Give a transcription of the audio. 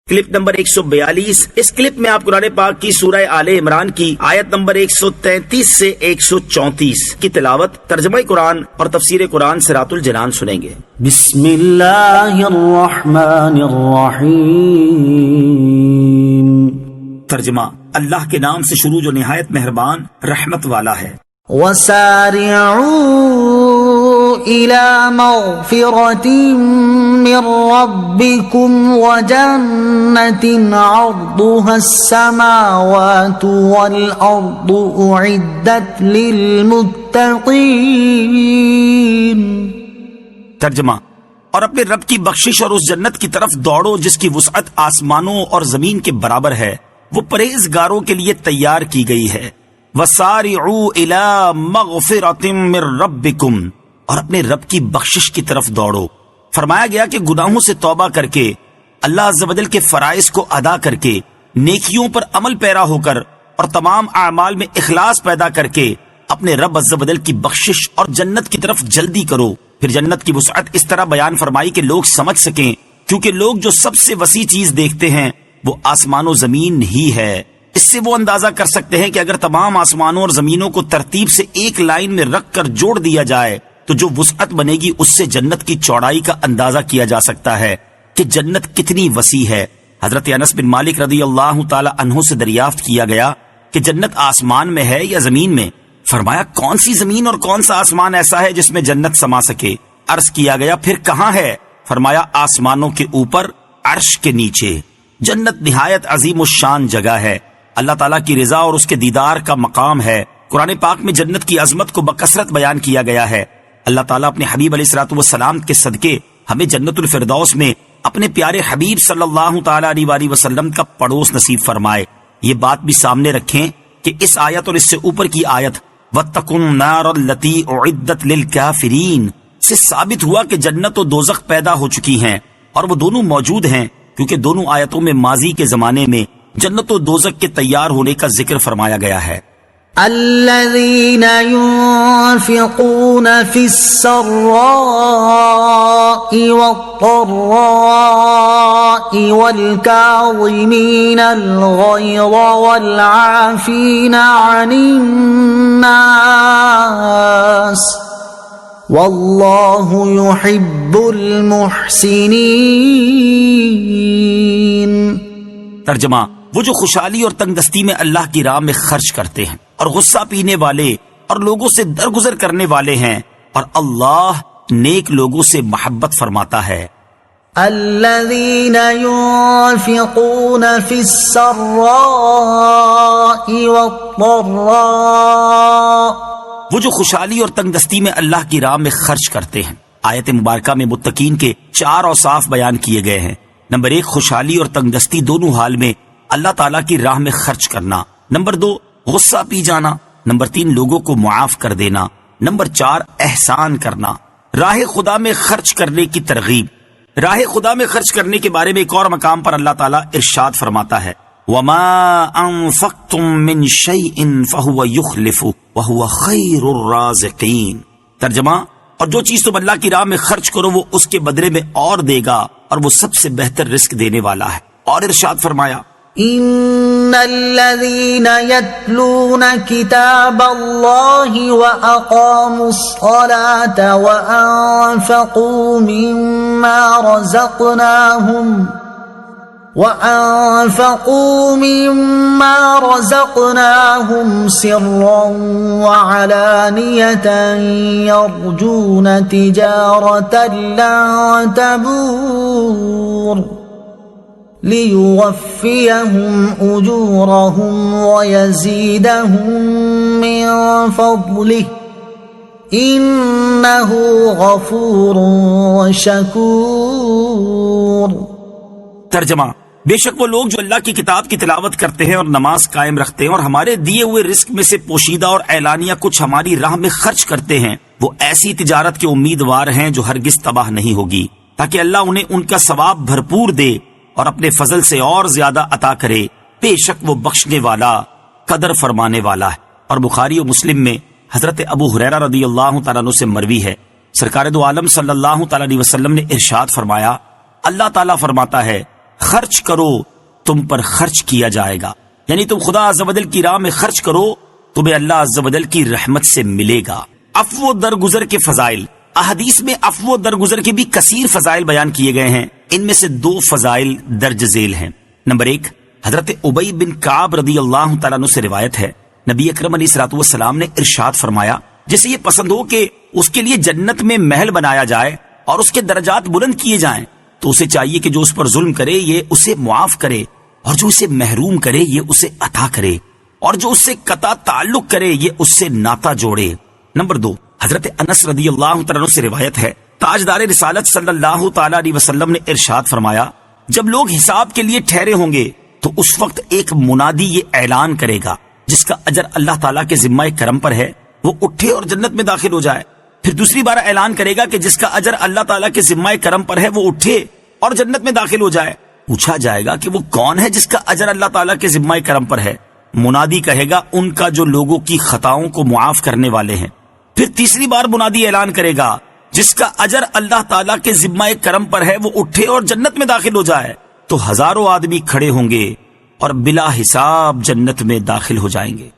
Clip number 142۔ اس clip میں آپ قرآن پاک کی سورہ آل عمران کی آیت نمبر 133 سے 134 کی تلاوت، ترجمہ قرآن اور تفسیر قرآن صراط الجنان سنیں گے۔ بسم اللہ الرحمن الرحیم۔ ترجمہ، اللہ کے نام سے شروع جو نہایت مہربان رحمت والا ہے۔ وَسَارِعُوا إِلَى مَغْفِرَةٍ مِّن رَّبِّكُمْ وَجَنَّةٍ عَرْضُهَا السَّمَاوَاتُ وَالْأَرْضُ أُعِدَّتْ لِلْمُتَّقِينَ۔ ترجمہ، اور اپنے رب کی بخشش اور اس جنت کی طرف دوڑو جس کی وسعت آسمانوں اور زمین کے برابر ہے، وہ پرہیزگاروں کے لیے تیار کی گئی ہے۔ وَسَارِعُوا إِلَى مَغْفِرَةٍ مِّن رَّبِّكُمْ، اور اپنے رب کی بخشش کی طرف دوڑو۔ فرمایا گیا کہ گناہوں سے توبہ کر کے، اللہ عز و جل کے فرائض کو ادا کر کے، نیکیوں پر عمل پیرا ہو کر اور تمام اعمال میں اخلاص پیدا کر کے اپنے رب عز و جل کی بخشش اور جنت کی طرف جلدی کرو۔ پھر جنت کی وسعت اس طرح بیان فرمائی کہ لوگ سمجھ سکیں، کیونکہ لوگ جو سب سے وسیع چیز دیکھتے ہیں وہ آسمان و زمین ہی ہے۔ اس سے وہ اندازہ کر سکتے ہیں کہ اگر تمام آسمانوں اور زمینوں کو ترتیب سے ایک لائن میں رکھ کر جوڑ دیا جائے تو جو وسعت بنے گی اس سے جنت کی چوڑائی کا اندازہ کیا جا سکتا ہے کہ جنت کتنی وسیع ہے۔ حضرت انس بن مالک رضی اللہ تعالی عنہ سے دریافت کیا گیا کہ جنت آسمان میں ہے یا زمین میں؟ فرمایا، کون سی زمین اور کون سا آسمان ایسا ہے جس میں جنت سما سکے؟ عرض کیا گیا، پھر کہاں ہے؟ فرمایا، آسمانوں کے اوپر عرش کے نیچے۔ جنت نہایت عظیم الشان جگہ ہے، اللہ تعالیٰ کی رضا اور اس کے دیدار کا مقام ہے۔ قرآن پاک میں جنت کی عظمت کو بکثرت بیان کیا گیا ہے۔ اللہ تعالیٰ اپنے حبیب علیہ الصلوۃ والسلام کے صدقے ہمیں جنت الفردوس میں اپنے پیارے حبیب صلی اللہ تعالیٰ علیہ وآلہ وسلم کا پڑوس نصیب فرمائے۔ یہ بات بھی سامنے رکھیں کہ اس آیت اور اس سے اوپر کی آیت وَاتَّقُوا النَّارَ الَّتِي أُعِدَّتْ لِلْكَافِرِينَ سے ثابت ہوا کہ جنت و دوزخ پیدا ہو چکی ہیں، اور وہ دونوں موجود ہیں کیونکہ دونوں آیتوں میں ماضی کے زمانے میں جنت و دوزخ کے تیار ہونے کا ذکر فرمایا گیا ہے۔ الذين ينفقون في السراء والضراء والكاظمين الغيظ والعافين عن الناس والله يحب المحسنين۔ ترجمہ، وہ جو خوشحالی اور تنگ دستی میں اللہ کی راہ میں خرچ کرتے ہیں اور غصہ پینے والے اور لوگوں سے درگزر کرنے والے ہیں، اور اللہ نیک لوگوں سے محبت فرماتا ہے۔ الذين ينفقون في السراء والضراء، وہ جو خوشحالی اور تنگ دستی میں اللہ کی راہ میں خرچ کرتے ہیں۔ آیت مبارکہ میں متقین کے 4 اوصاف بیان کیے گئے ہیں۔ نمبر 1، خوشحالی اور تنگ دستی دونوں حال میں اللہ تعالیٰ کی راہ میں خرچ کرنا۔ نمبر 2، غصہ پی جانا۔ نمبر 3، لوگوں کو معاف کر دینا۔ نمبر 4، احسان کرنا۔ راہ خدا میں خرچ کرنے کی ترغیب۔ راہ خدا میں خرچ کرنے کے بارے میں ایک اور مقام پر اللہ تعالیٰ ارشاد فرماتا ہے، وَمَا أَنفَقْتُم مِّن شَيْءٍ فَهُوَ يُخْلِفُهُ وَهُوَ خَيْرُ الرَّازِقِينَ۔ ترجمہ، اور جو چیز تم اللہ کی راہ میں خرچ کرو وہ اس کے بدلے میں اور دے گا، اور وہ سب سے بہتر رزق دینے والا ہے۔ اور ارشاد فرمایا، ان الذين يتلون كتاب الله واقاموا الصلاه وانفقوا مما رزقناهم سرا وعلانية يرجون تجارة لن تبور لِيُوَفِّيَهُمْ أُجُورَهُمْ وَيَزِيدَهُمْ مِنْ فَضْلِهِ إِنَّهُ غَفُورٌ شَكُورٌ۔ ترجمہ، بے شک وہ لوگ جو اللہ کی کتاب کی تلاوت کرتے ہیں اور نماز قائم رکھتے ہیں اور ہمارے دیے ہوئے رزق میں سے پوشیدہ اور اعلانیہ کچھ ہماری راہ میں خرچ کرتے ہیں، وہ ایسی تجارت کے امیدوار ہیں جو ہرگز تباہ نہیں ہوگی، تاکہ اللہ انہیں ان کا ثواب بھرپور دے اور اپنے فضل سے اور زیادہ عطا کرے۔ بے شک وہ بخشنے والا، قدر فرمانے والا ہے۔ اور بخاری و مسلم میں حضرت ابو ہریرہ رضی اللہ تعالیٰ عنہ سے مروی ہے، سرکار دو عالم صلی اللہ تعالیٰ علیہ وسلم نے ارشاد فرمایا، اللہ تعالیٰ فرماتا ہے، خرچ کرو تم پر خرچ کیا جائے گا، یعنی تم خدا عز و جل کی راہ میں خرچ کرو تمہیں اللہ عز و جل کی رحمت سے ملے گا۔ عفو و درگزر کے فضائل، احادیث میں عفو و درگزر کے بھی کثیر فضائل بیان کیے گئے ہیں، ان میں سے 2 فضائل درج ذیل ہیں۔ نمبر 1، حضرت ابی بن کعب رضی اللہ تعالیٰ عنہ سے روایت ہے، نبی اکرم علیہ الصلوۃ والسلام نے ارشاد فرمایا، جسے یہ پسند ہو کہ اس کے لیے جنت میں محل بنایا جائے اور اس کے درجات بلند کیے جائیں، تو اسے چاہیے کہ جو اس پر ظلم کرے یہ اسے معاف کرے، اور جو اسے محروم کرے یہ اسے عطا کرے، اور جو اس سے قطع تعلق کرے یہ اس سے ناتا جوڑے۔ نمبر 2، حضرت انس رضی اللہ تعالیٰ عنہ سے روایت ہے، تاجدار رسالت صلی اللہ تعالیٰ علیہ وسلم نے ارشاد فرمایا، جب لوگ حساب کے لیے ٹھہرے ہوں گے تو اس وقت ایک منادی یہ اعلان کرے گا، جس کا اجر اللہ تعالیٰ کے ذمہ کرم پر ہے وہ اٹھے اور جنت میں داخل ہو جائے۔ پھر دوسری بار اعلان کرے گا کہ جس کا اجر اللہ تعالیٰ کے ذمہ کرم پر ہے وہ اٹھے اور جنت میں داخل ہو جائے۔ پوچھا جائے گا کہ وہ کون ہے جس کا اجر اللہ تعالیٰ کے ذمہ کرم پر ہے؟ منادی کہے گا ان کا جو لوگوں کی خطاؤں کو معاف کرنے والے ہیں۔ پھر تیسری بار منادی اعلان کرے گا جس کا اجر اللہ تعالیٰ کے ذمہ کرم پر ہے وہ اٹھے اور جنت میں داخل ہو جائے، تو ہزاروں آدمی کھڑے ہوں گے اور بلا حساب جنت میں داخل ہو جائیں گے۔